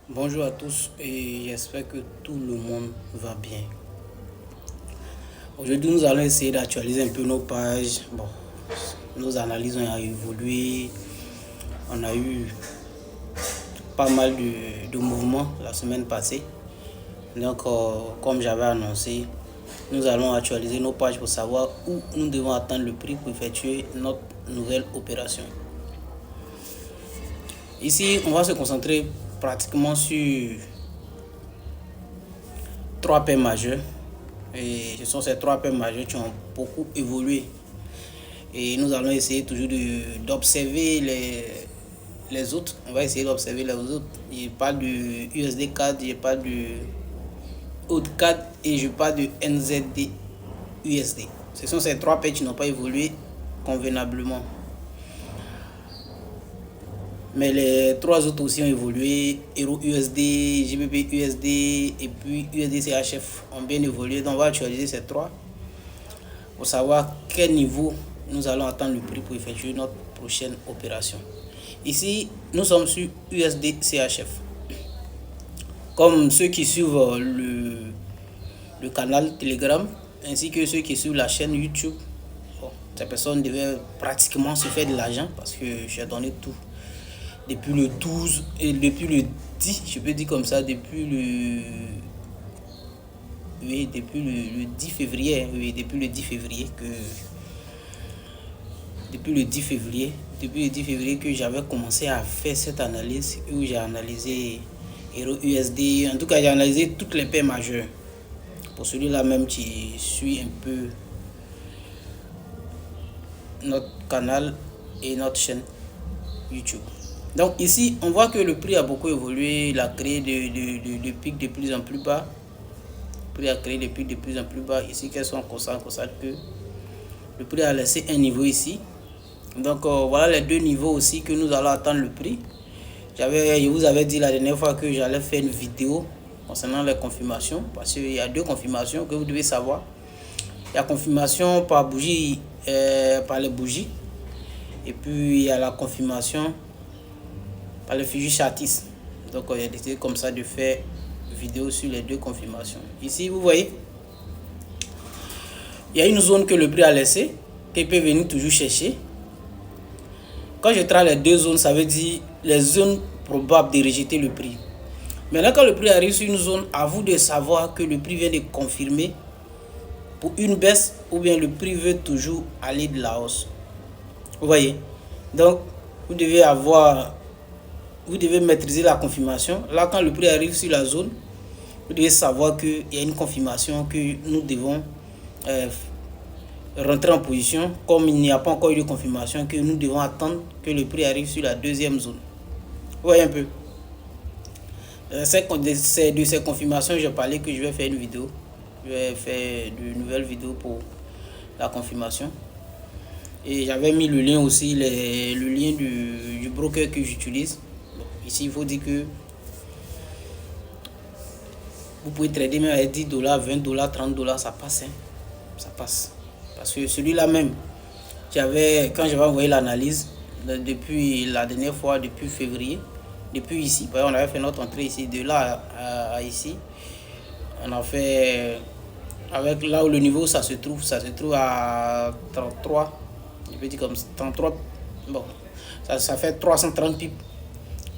Bonjour à tous et j'espère que tout le monde va bien. Aujourd'hui, nous allons essayer d'actualiser un peu nos pages. Bon, nos analyses ont évolué. On a eu pas mal de mouvements la semaine passée. Donc, comme j'avais annoncé, nous allons actualiser nos pages pour savoir où nous devons attendre le prix pour effectuer notre nouvelle opération. Ici, on va se concentrer pratiquement sur trois paires majeures. Et ce sont ces trois paires majeures qui ont beaucoup évolué. Et nous allons essayer toujours d'observer les autres. On va essayer d'observer les autres. Je parle du USD 4, je parle du AUD 4 et je parle du NZD USD. Ce sont ces trois paires qui n'ont pas évolué convenablement. Mais les trois autres aussi ont évolué. Euro USD, GBP USD et puis USD CHF ont bien évolué. Donc on va actualiser ces trois pour savoir quel niveau nous allons attendre le prix pour effectuer notre prochaine opération. Ici, nous sommes sur USD CHF. Comme ceux qui suivent le canal Telegram ainsi que ceux qui suivent la chaîne YouTube, ces personnes devaient pratiquement se faire de l'argent parce que j'ai donné tout. Depuis le 12 et depuis le 10, je peux dire comme ça, depuis le 10 février, depuis le 10 février que j'avais commencé à faire cette analyse où j'ai analysé Euro USD, en tout cas j'ai analysé toutes les paires majeures. Pour celui-là même qui suit un peu notre canal et notre chaîne YouTube. Donc ici, on voit que le prix a beaucoup évolué, il a créé des pics de plus en plus bas. Le prix a créé des pics de plus en plus bas. Ici, qu'elles sont constantes, que le prix a laissé un niveau ici. Donc voilà les deux niveaux aussi que nous allons attendre le prix. Je vous avais dit la dernière fois que j'allais faire une vidéo concernant les confirmations. Parce qu'il y a deux confirmations que vous devez savoir. Il y a confirmation par bougie, par les bougies. Et puis il y a la confirmation par le fusil Chartis. Donc j'ai décidé comme ça de faire vidéo sur les deux confirmations. Ici vous voyez, il y a une zone que le prix a laissée, qu'il peut venir toujours chercher. Quand je trace les deux zones, ça veut dire les zones probables de rejeter le prix. Maintenant quand le prix arrive sur une zone, à vous de savoir que le prix vient de confirmer pour une baisse ou bien le prix veut toujours aller de la hausse. Vous voyez, donc vous devez maîtriser la confirmation. Là, quand le prix arrive sur la zone, vous devez savoir qu'il y a une confirmation que nous devons rentrer en position. Comme il n'y a pas encore eu de confirmation, que nous devons attendre que le prix arrive sur la deuxième zone. Vous voyez un peu. C'est de ces confirmations, j'ai parlé que je vais faire une vidéo. Je vais faire de nouvelles vidéos pour la confirmation. Et j'avais mis le lien aussi, le lien du broker que j'utilise. Ici, il faut dire que vous pouvez trader même avec $10, $20, $30, ça passe. Ça passe. Parce que celui-là même, quand j'avais envoyé l'analyse, depuis la dernière fois, depuis février, depuis ici, on avait fait notre entrée ici, de là à ici, on a fait, avec là où le niveau ça se trouve à 33, je peux dire comme 33, bon, ça fait 330 pips.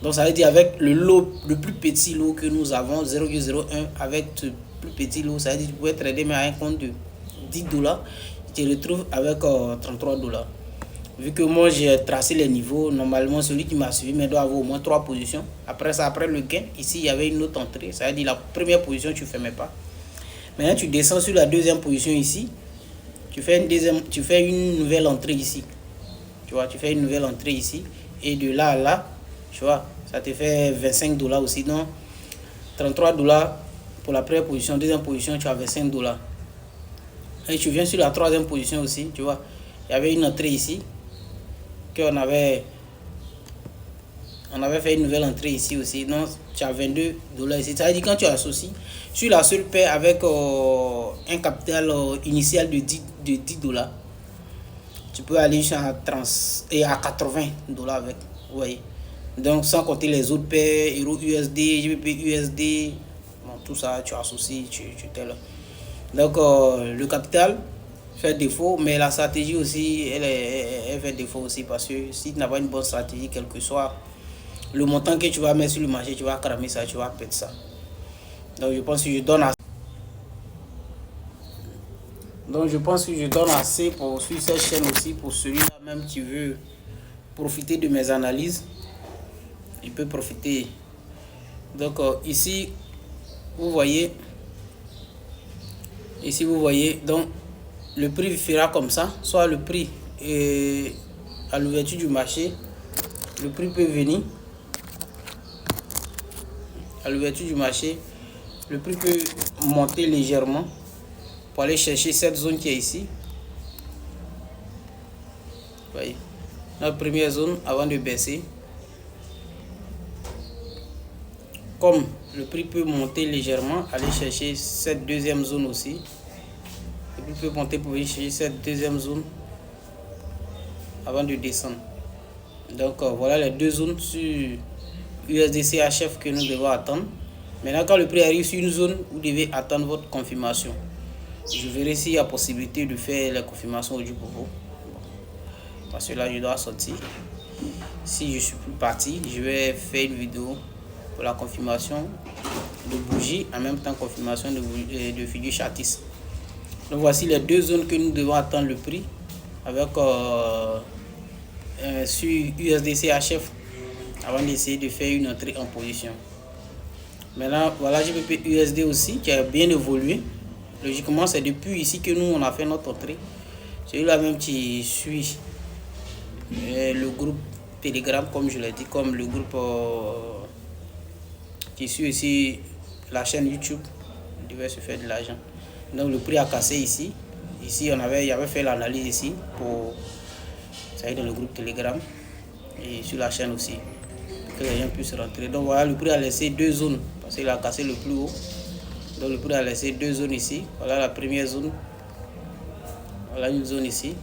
Donc ça veut dire avec le lot, le plus petit lot que nous avons, 0,01, avec ce plus petit lot, ça veut dire que tu pouvais trader mais à un compte de $10, tu te retrouves avec $33. Vu que moi j'ai tracé les niveaux, normalement celui qui m'a suivi doit avoir au moins 3 positions. Après ça, après le gain, ici il y avait une autre entrée, ça veut dire la première position tu ne fermais pas. Maintenant tu descends sur la deuxième position ici, tu fais une nouvelle entrée ici. Tu vois, tu fais une nouvelle entrée ici et de là à là, tu vois, ça te fait $25 aussi. Donc, $33 pour la première position. Deuxième position, tu as $25. Et tu viens sur la troisième position aussi, tu vois. Il y avait une entrée ici. On avait fait une nouvelle entrée ici aussi. Donc, tu as $22 ici. Ça veut dire quand tu associes sur la seule paire avec un capital initial de $10, tu peux aller jusqu'à $80 avec. Vous voyez. Donc sans compter les autres paires, Euro USD, GBP USD, bon, tout ça tu associes, tu t'es là. Donc le capital fait défaut, mais la stratégie aussi, elle fait défaut aussi parce que si tu n'as pas une bonne stratégie, quel que soit le montant que tu vas mettre sur le marché, tu vas cramer ça, tu vas perdre ça. Donc je pense que je donne assez pour suivre cette chaîne aussi pour celui-là même qui veut profiter de mes analyses. Il peut profiter. Donc ici vous voyez, donc le prix fera comme ça, soit le prix à l'ouverture du marché, le prix peut venir à l'ouverture du marché, le prix peut monter légèrement pour aller chercher cette zone qui est ici. Vous voyez, notre première zone avant de baisser. Comme le prix peut monter légèrement, aller chercher cette deuxième zone aussi. Le prix peut monter pour aller chercher cette deuxième zone avant de descendre. Donc voilà les deux zones sur USDC HF que nous devons attendre. Maintenant, quand le prix arrive sur une zone, vous devez attendre votre confirmation. Je verrai s'il y a possibilité de faire la confirmation au pour vous. Parce que là, je dois sortir. Si je suis plus parti, je vais faire une vidéo pour la confirmation de bougie, en même temps confirmation de figure Chatis. Donc voici les deux zones que nous devons attendre le prix avec sur USDC HF avant d'essayer de faire une entrée en position. Maintenant voilà GBP USD aussi qui a bien évolué. Logiquement c'est depuis ici que nous on a fait notre entrée. Celui-là même qui suit le groupe Telegram, comme je l'ai dit, comme le groupe qui suit aussi la chaîne YouTube, il devait se faire de l'argent. Donc le prix a cassé ici. Ici il avait fait l'analyse ici pour ça dans le groupe Telegram et sur la chaîne aussi, pour que les gens puissent rentrer. Donc voilà, le prix a laissé deux zones parce qu'il a cassé le plus haut. Donc le prix a laissé deux zones ici. Voilà la première zone. Voilà une zone ici.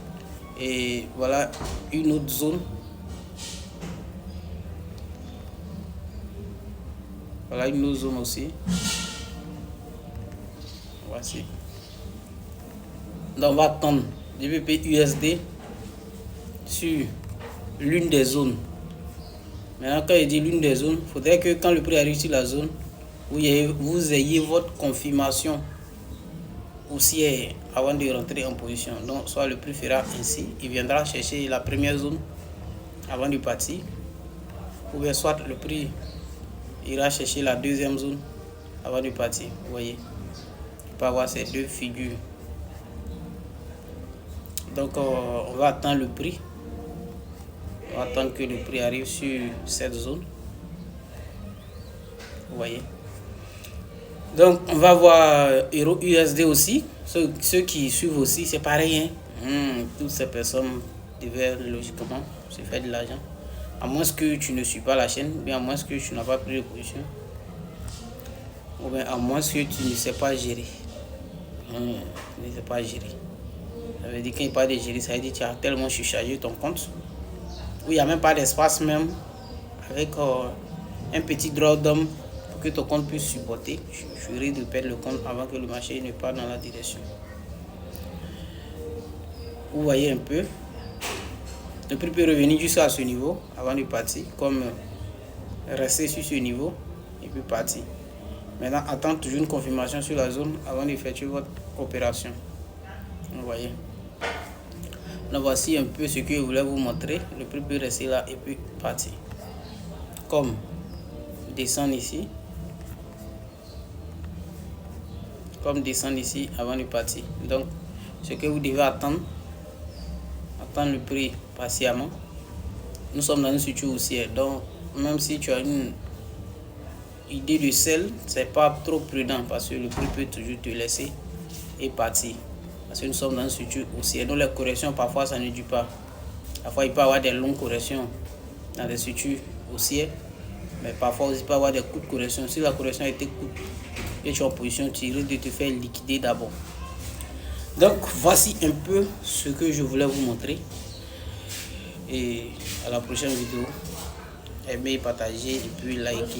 Et voilà une autre zone. Voilà une autre zone aussi. Voici. Donc on va attendre GBP USD sur l'une des zones. Maintenant quand il dit l'une des zones, il faudrait que quand le prix arrive sur la zone, vous ayez votre confirmation haussière avant de rentrer en position. Donc soit le prix fera ainsi, il viendra chercher la première zone avant de partir, ou bien soit le prix ira chercher la deuxième zone avant de partir. Vous voyez, on peut avoir ces deux figures. Donc on va attendre le prix. On va attendre que le prix arrive sur cette zone. Vous voyez. Donc on va voir Euro USD aussi. Ceux qui suivent aussi, c'est pareil. Toutes ces personnes devaient logiquement se faire de l'argent. À moins que tu ne suis pas la chaîne, ou bien à moins que tu n'as pas pris de position. Ou bien à moins que tu ne sais pas gérer. Tu ne sais pas gérer. Ça veut dire qu'il n'y a pas de gérer, ça veut dire que tu as tellement surchargé ton compte. Où il n'y a même pas d'espace même. Avec un petit drawdown pour que ton compte puisse supporter. Je risque de perdre le compte avant que le marché ne parte dans la direction. Vous voyez un peu. Le prix peut revenir jusqu'à ce niveau avant de partir. Comme rester sur ce niveau et puis partir. Maintenant, attendre toujours une confirmation sur la zone avant d'effectuer votre opération. Vous voyez. Donc voici un peu ce que je voulais vous montrer. Le prix peut rester là et puis partir. Comme descendre ici. Comme descendre ici avant de partir. Donc ce que vous devez attendre le prix patiemment. Nous sommes dans une structure haussière. Donc même si tu as une idée de sell, c'est pas trop prudent parce que le prix peut toujours te laisser et partir. Parce que nous sommes dans une structure haussière. Donc les corrections parfois ça ne dure pas. Parfois il peut y avoir des longues corrections dans des structures haussières. Mais parfois aussi il peut y avoir des coups de correction. Si la correction a été courte et tu es en position, tu risques de te faire liquider d'abord. Donc voici un peu ce que je voulais vous montrer. Et à la prochaine vidéo. aimer, partager et puis liker.